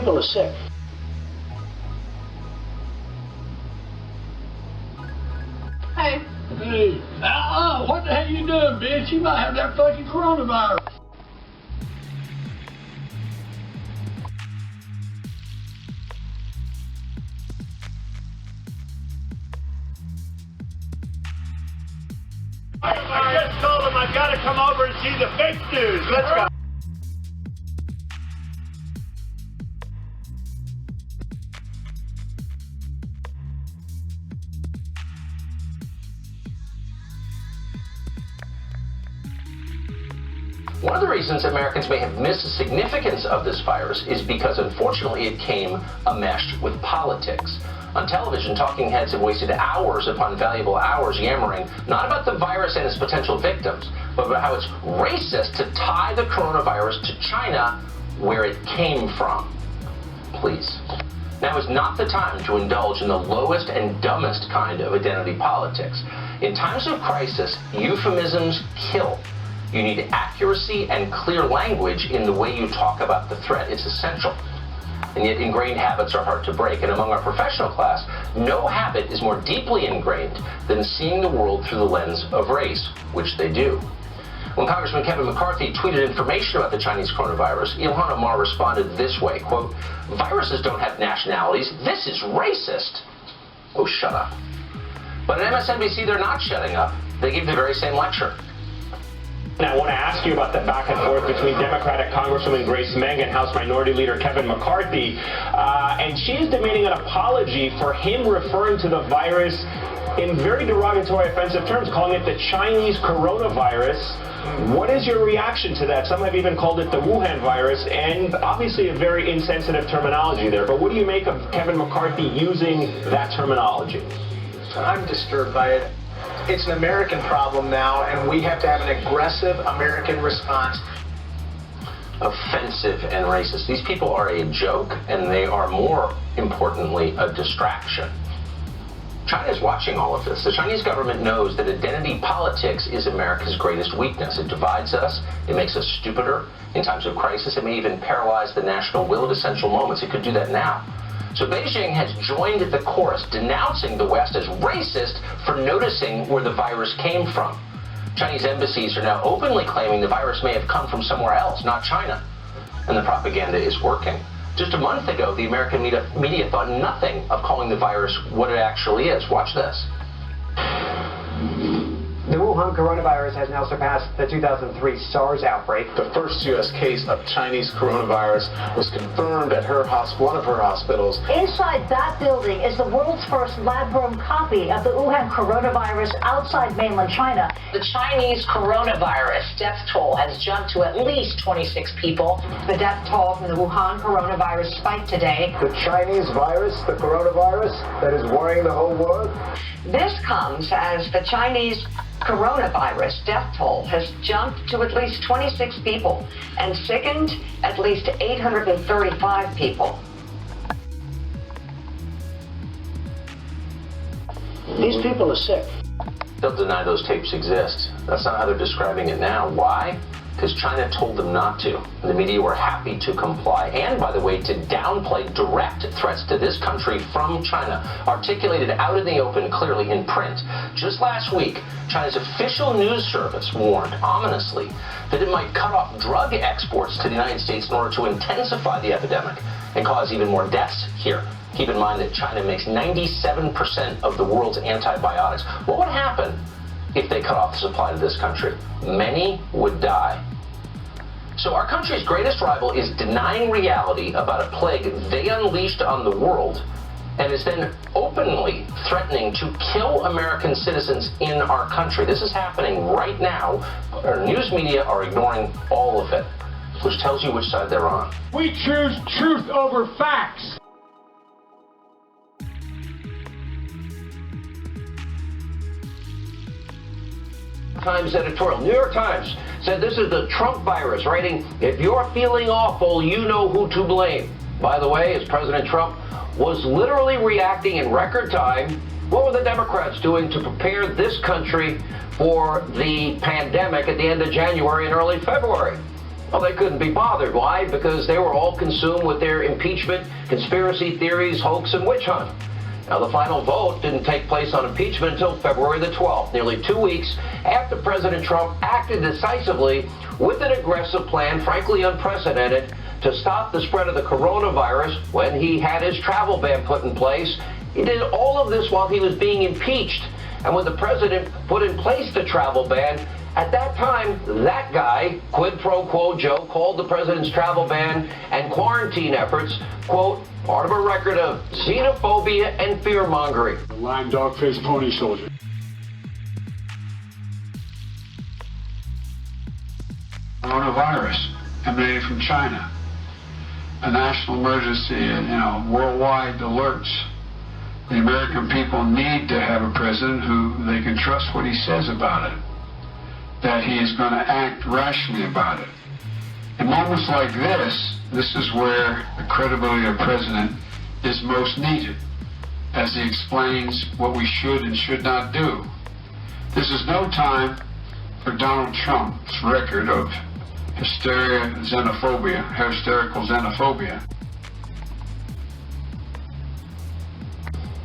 people are sick. Hey. Hey. What the hell you doing, bitch? You might have that fucking coronavirus. I just told him I've got to come over and see the fake news. Let's go. One of the reasons Americans may have missed the significance of this virus is because, unfortunately, it came enmeshed with politics. On television, talking heads have wasted hours upon valuable hours yammering not about the virus and its potential victims, but about how it's racist to tie the coronavirus to China, where it came from. Please. Now is not the time to indulge in the lowest and dumbest kind of identity politics. In times of crisis, euphemisms kill. You need accuracy and clear language in the way you talk about the threat. It's essential. And yet ingrained habits are hard to break. And among our professional class, no habit is more deeply ingrained than seeing the world through the lens of race, which they do. When Congressman Kevin McCarthy tweeted information about the Chinese coronavirus, Ilhan Omar responded this way, quote, "Viruses don't have nationalities. This is racist." Oh, shut up. But at MSNBC, they're not shutting up. They give the very same lecture. I want to ask you about the back and forth between Democratic Congresswoman Grace Meng and House Minority Leader Kevin McCarthy. And she is demanding an apology for him referring to the virus in very derogatory, offensive terms, calling it the Chinese coronavirus. What is your reaction to that? Some have even called it the Wuhan virus, and obviously a very insensitive terminology there. But what do you make of Kevin McCarthy using that terminology? I'm disturbed by it. It's an American problem now, and we have to have an aggressive American response. Offensive and racist. These people are a joke, and they are, more importantly, a distraction. China is watching all of this. The Chinese government knows that identity politics is America's greatest weakness. It divides us. It makes us stupider. In times of crisis, it may even paralyze the national will at essential moments. It could do that now. So Beijing has joined the chorus, denouncing the West as racist for noticing where the virus came from. Chinese embassies are now openly claiming the virus may have come from somewhere else, not China. And the propaganda is working. Just a month ago, the American media thought nothing of calling the virus what it actually is. Watch this. The Wuhan coronavirus has now surpassed the 2003 SARS outbreak. The first U.S. case of Chinese coronavirus was confirmed at one of her hospitals. Inside that building is the world's first lab-grown copy of the Wuhan coronavirus outside mainland China. The Chinese coronavirus death toll has jumped to at least 26 people. The death toll from the Wuhan coronavirus spiked today. The Chinese virus, the coronavirus, that is worrying the whole world? This comes as the Chinese coronavirus death toll has jumped to at least 26 people and sickened at least 835 people. These people are sick. They'll deny those tapes exist. That's not how they're describing it now. Why? Because China told them not to. The media were happy to comply. And, by the way, to downplay direct threats to this country from China, articulated out in the open clearly in print. Just last week, China's official news service warned, ominously, that it might cut off drug exports to the United States in order to intensify the epidemic and cause even more deaths here. Keep in mind that China makes 97% of the world's antibiotics. What would happen if they cut off the supply to this country? Many would die. So our country's greatest rival is denying reality about a plague they unleashed on the world and is then openly threatening to kill American citizens in our country. This is happening right now. Our news media are ignoring all of it, which tells you which side they're on. We choose truth over facts. Times editorial. New York Times said this is the Trump virus, writing, "If you're feeling awful, you know who to blame." By the way, as President Trump was literally reacting in record time, what were the Democrats doing to prepare this country for the pandemic at the end of January and early February? Well, they couldn't be bothered. Why? Because they were all consumed with their impeachment, conspiracy theories, hoax, and witch hunt. Now, the final vote didn't take place on impeachment until February the 12th, nearly 2 weeks after President Trump acted decisively with an aggressive plan, frankly unprecedented, to stop the spread of the coronavirus when he had his travel ban put in place. He did all of this while he was being impeached. And when the president put in place the travel ban, at that time, that guy, quid pro quo Joe, called the president's travel ban and quarantine efforts, quote, part of a record of xenophobia and fear-mongering. Lying dog-faced pony soldier. Coronavirus emanated from China. A national emergency and, worldwide alerts. The American people need to have a president who they can trust what he says about it, that he is going to act rationally about it. In moments like this is where the credibility of the president is most needed, as he explains what we should and should not do. This is no time for Donald Trump's record of hysterical xenophobia.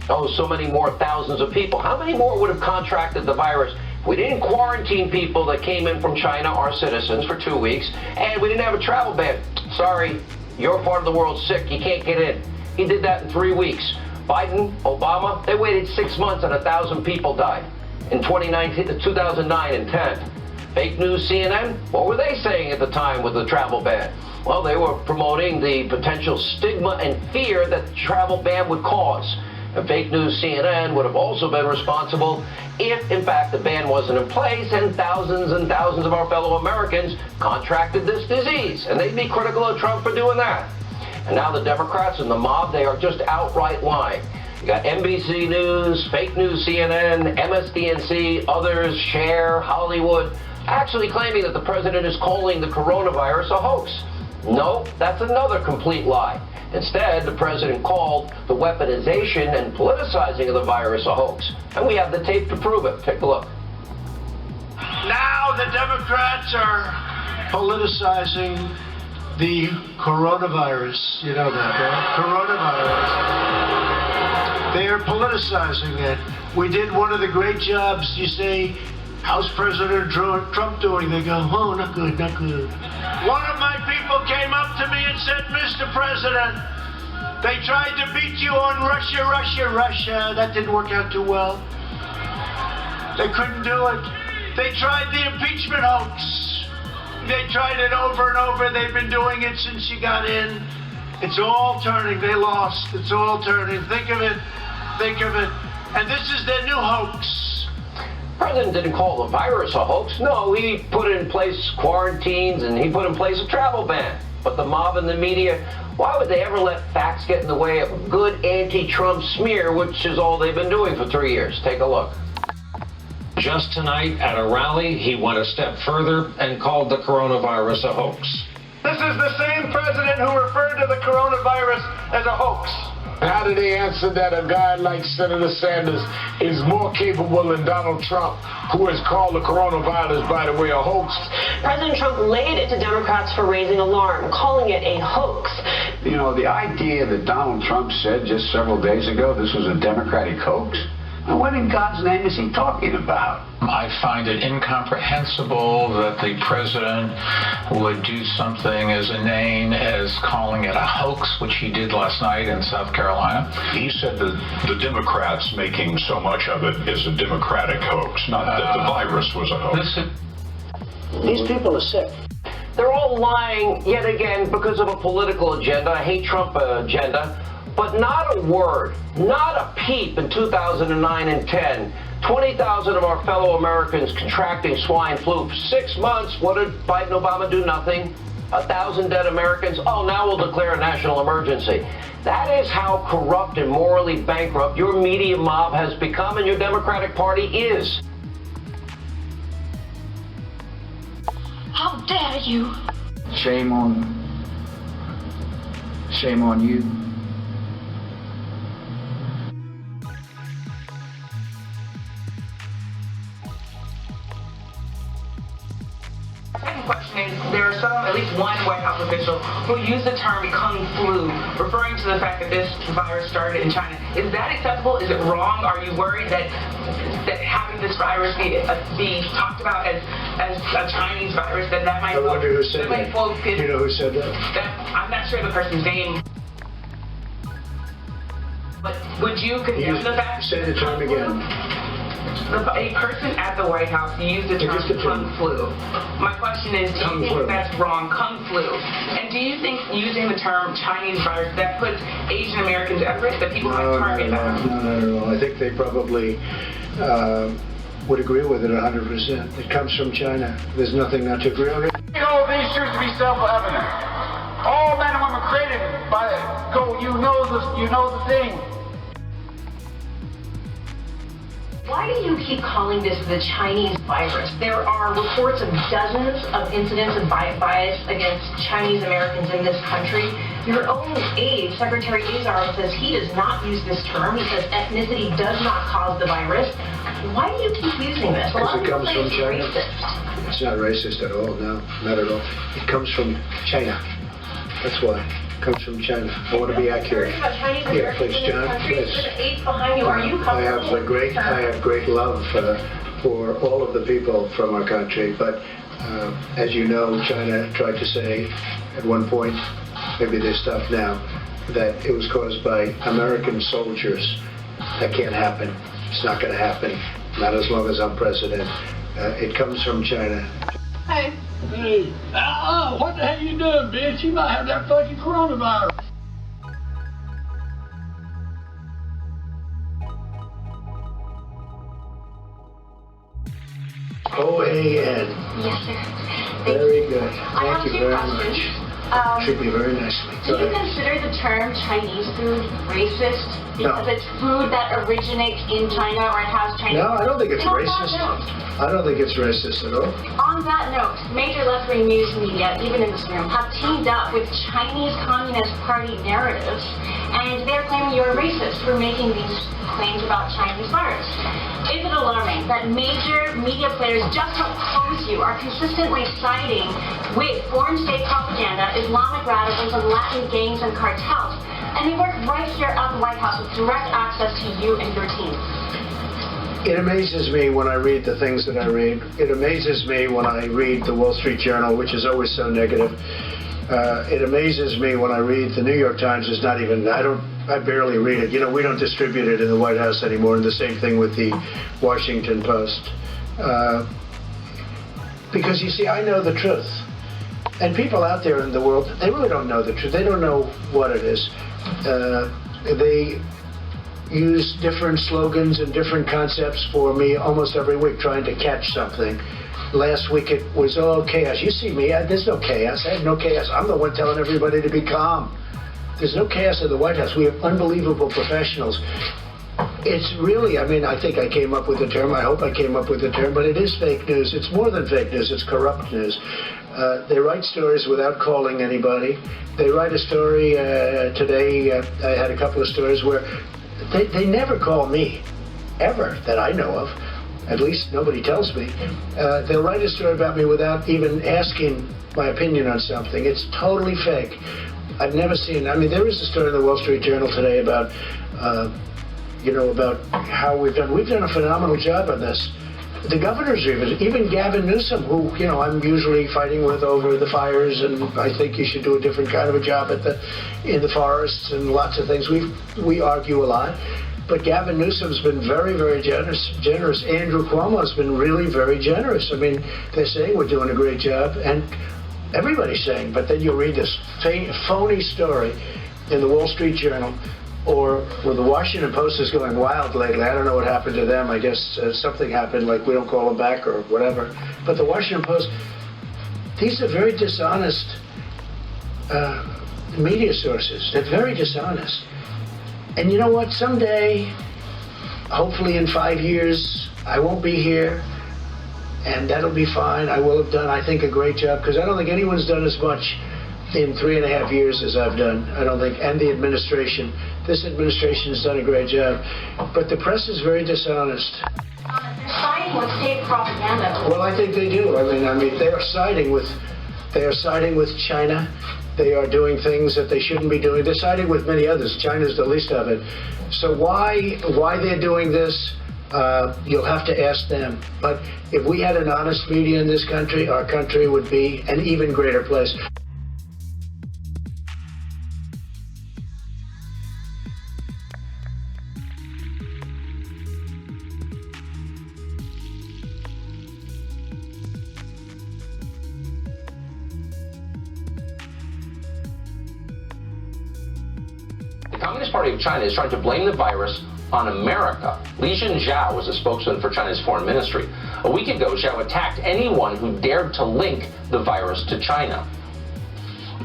Oh, so many more thousands of people. How many more would have contracted the virus? We didn't quarantine people that came in from China, our citizens, for 2 weeks, and we didn't have a travel ban. Sorry, your part of the world's sick. You can't get in. He did that in 3 weeks. Biden, Obama, they waited 6 months and 1,000 people died in 2009 and 10. Fake news CNN, what were they saying at the time with the travel ban? Well, they were promoting the potential stigma and fear that the travel ban would cause. And fake news CNN would have also been responsible if, in fact, the ban wasn't in place and thousands of our fellow Americans contracted this disease. And they'd be critical of Trump for doing that. And now the Democrats and the mob, they are just outright lying. You got NBC News, fake news CNN, MSDNC, others, Cher, Hollywood, actually claiming that the president is calling the coronavirus a hoax. No, that's another complete lie. Instead, the president called the weaponization and politicizing of the virus a hoax. And we have the tape to prove it. Take a look. Now the Democrats are politicizing the coronavirus. You know that, right? Coronavirus. They are politicizing it. We did one of the great jobs. You say, how's President Trump doing? They go, oh, not good, not good. One of my people came up to me and said, Mr. President, they tried to beat you on Russia. That didn't work out too well. They couldn't do it. They tried the impeachment hoax. They tried it over and over. They've been doing it since you got in. It's all turning. They lost. It's all turning. Think of it. And this is their new hoax. The president didn't call the virus a hoax. No, he put in place quarantines and he put in place a travel ban. But the mob and the media, why would they ever let facts get in the way of a good anti-Trump smear, which is all they've been doing for 3 years? Take a look. Just tonight at a rally, he went a step further and called the coronavirus a hoax. This is the same president who referred to the coronavirus as a hoax. How did he answer that a guy like Senator Sanders is more capable than Donald Trump, who has called the coronavirus, by the way, a hoax? President Trump laid it to Democrats for raising alarm, calling it a hoax. You know, the idea that Donald Trump said just several days ago this was a Democratic hoax, and what in God's name is he talking about? I find it incomprehensible that the president would do something as inane as calling it a hoax, which he did last night in South Carolina. He said that the Democrats making so much of it is a Democratic hoax, not that the virus was a hoax. These people are sick. They're all lying yet again because of a political agenda, a hate Trump agenda. But not a word, not a peep in 2009 and 10. 20,000 of our fellow Americans contracting swine flu. 6 months, what did Biden and Obama do? Nothing. 1,000 dead Americans. Oh, now we'll declare a national emergency. That is how corrupt and morally bankrupt your media mob has become and your Democratic Party is. How dare you? Shame on you. question is, there are some, at least one White House official, who used the term Kung Flu, referring to the fact that this virus started in China. Is that acceptable? Is it wrong? Are you worried that having this virus be talked about as a Chinese virus, that might... I wonder who said that. Do you know who said that? I'm not sure the person's name. But would you condemn the fact... Say the term again. A person at the White House used the term Kung Flu. My question is, do you think that's wrong, Kung Flu? And do you think using the term Chinese virus, that puts Asian Americans at risk, that people might target them? No. I think they probably would agree with it 100%. It comes from China. There's nothing not to agree with. All these truths to be self-evident. All men and women created by God. You know the thing. Why do you keep calling this the Chinese virus? There are reports of dozens of incidents of bias against Chinese Americans in this country. Your own aide, Secretary Azar, says he does not use this term. He says ethnicity does not cause the virus. Why do you keep using this? Because it comes from China. It's not racist at all, no, not at all. It comes from China. That's why. Comes from China. I want to be accurate. Yeah, please, John. Please. I have great love for all of the people from our country. But as you know, China tried to say at one point, maybe they stopped now, that it was caused by American soldiers. That can't happen. It's not going to happen. Not as long as I'm president. It comes from China. Hi. Hey, what the hell you doing, bitch? You might have that fucking coronavirus. OAN. Yes, sir. Very good. Thank you very much. Treat me very nicely. Do you consider the term Chinese food racist? Because it's food that originates in China or it has Chinese... No, I don't think it's racist. I don't think it's racist at all. On that note, major left-wing news media, even in this room, have teamed up with Chinese Communist Party narratives, and they're claiming you're racist for making these claims about Chinese virus. Is it alarming that major media players just to oppose you are consistently siding with foreign state propaganda, Islamic radicals, and Latin gangs and cartels? And they work right here at the White House with direct access to you and your team. It amazes me when I read the things that I read. It amazes me when I read the Wall Street Journal, which is always so negative. It amazes me when I read the New York Times. Is not even, I barely read it. You know, we don't distribute it in the White House anymore, and the same thing with the Washington Post. Because you see, I know the truth. And people out there in the world, they really don't know the truth. They don't know what it is. They use different slogans and different concepts for me almost every week, trying to catch something. Last week it was all chaos. You see me, there's no chaos. I have no chaos. I'm the one telling everybody to be calm. There's no chaos at the White House. We have unbelievable professionals. It's really, I think I came up with the term. I hope I came up with the term, but it is fake news. It's more than fake news. It's corrupt news. They write stories without calling anybody. They write a story today. I had a couple of stories where they never call me, ever, that I know of. At least nobody tells me. They'll write a story about me without even asking my opinion on something. It's totally fake. I've never seen, there is a story in the Wall Street Journal today about, about how we've done a phenomenal job on this. The governors, even Gavin Newsom, who, I'm usually fighting with over the fires, and I think you should do a different kind of a job in the forests and lots of things. We argue a lot. But Gavin Newsom's been very, very generous. Andrew Cuomo's been really very generous. They're saying we're doing a great job, and everybody's saying, but then you read this phony story in the Wall Street Journal, or the Washington Post is going wild lately. I don't know what happened to them. I guess something happened, like we don't call them back or whatever. But the Washington Post, these are very dishonest media sources. They're very dishonest. And you know what? Someday, hopefully in 5 years, I won't be here, and that'll be fine. I will have done, I think, a great job, because I don't think anyone's done as much in 3.5 years as I've done. I don't think, and the administration. This administration has done a great job. But the press is very dishonest. siding with state propaganda. Well, I think they do. I mean, they are siding with China. They are doing things that they shouldn't be doing. They're siding with many others. China's the least of it. So why they're doing this, you'll have to ask them. But if we had an honest media in this country, our country would be an even greater place. The Communist Party of China is trying to blame the virus on America. Li Zhenjiao was a spokesman for China's foreign ministry. A week ago, Zhao attacked anyone who dared to link the virus to China.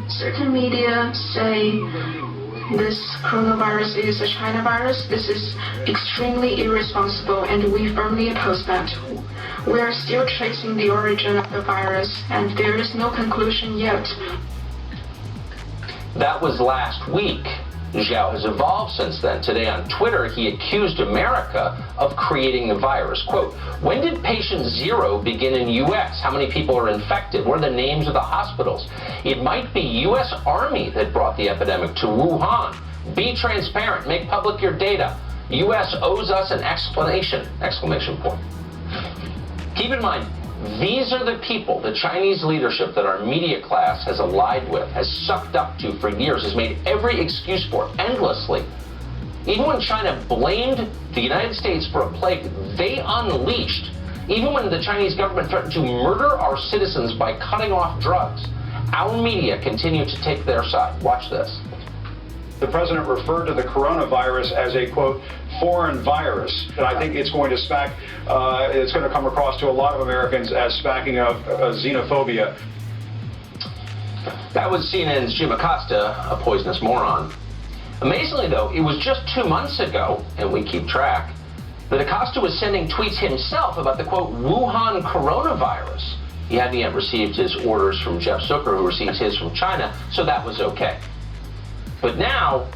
Certain media say this coronavirus is a China virus. This is extremely irresponsible, and we firmly oppose that. We are still tracing the origin of the virus, and there is no conclusion yet. That was last week. Zhao has evolved since then. Today on Twitter, he accused America of creating the virus. Quote, when did patient zero begin in U.S.? How many people are infected? What are the names of the hospitals? It might be U.S. Army that brought the epidemic to Wuhan. Be transparent. Make public your data. U.S. owes us an explanation. Exclamation point. Keep in mind, these are the people, the Chinese leadership that our media class has allied with, has sucked up to for years, has made every excuse for endlessly. Even when China blamed the United States for a plague they unleashed, even when the Chinese government threatened to murder our citizens by cutting off drugs, our media continue to take their side. Watch this. The president referred to the coronavirus as a, quote, foreign virus. And I think it's going to it's going to come across to a lot of Americans as smacking of xenophobia. That was CNN's Jim Acosta, a poisonous moron. Amazingly, though, it was just 2 months ago, and we keep track, that Acosta was sending tweets himself about the, quote, Wuhan coronavirus. He hadn't yet received his orders from Jeff Zucker, who receives his from China, so that was okay. But now,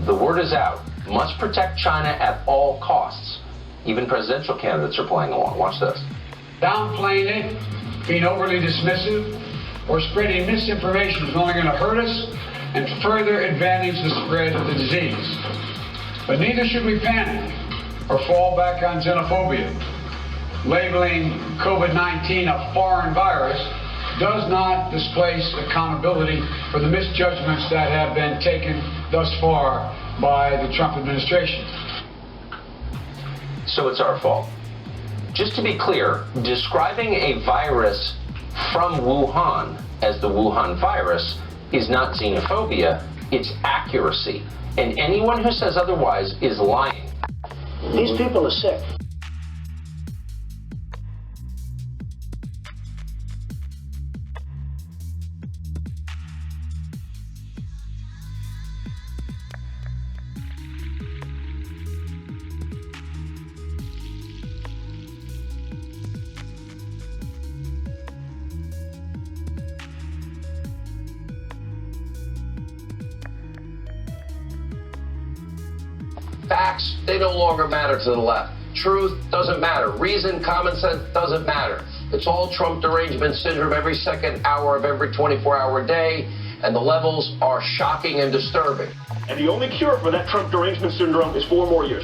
the word is out. Must protect China at all costs. Even presidential candidates are playing along. Watch this. Downplaying it, being overly dismissive, or spreading misinformation is only going to hurt us and further advantage the spread of the disease. But neither should we panic or fall back on xenophobia. Labeling COVID-19 a foreign virus does not displace accountability for the misjudgments that have been taken thus far by the Trump administration. So it's our fault. Just to be clear, describing a virus from Wuhan as the Wuhan virus is not xenophobia, it's accuracy. And anyone who says otherwise is lying. These people are sick. Facts, they no longer matter to the left. Truth doesn't matter. Reason, common sense doesn't matter. It's all Trump derangement syndrome every second hour of every 24-hour day, and the levels are shocking and disturbing. And the only cure for that Trump derangement syndrome is 4 more years.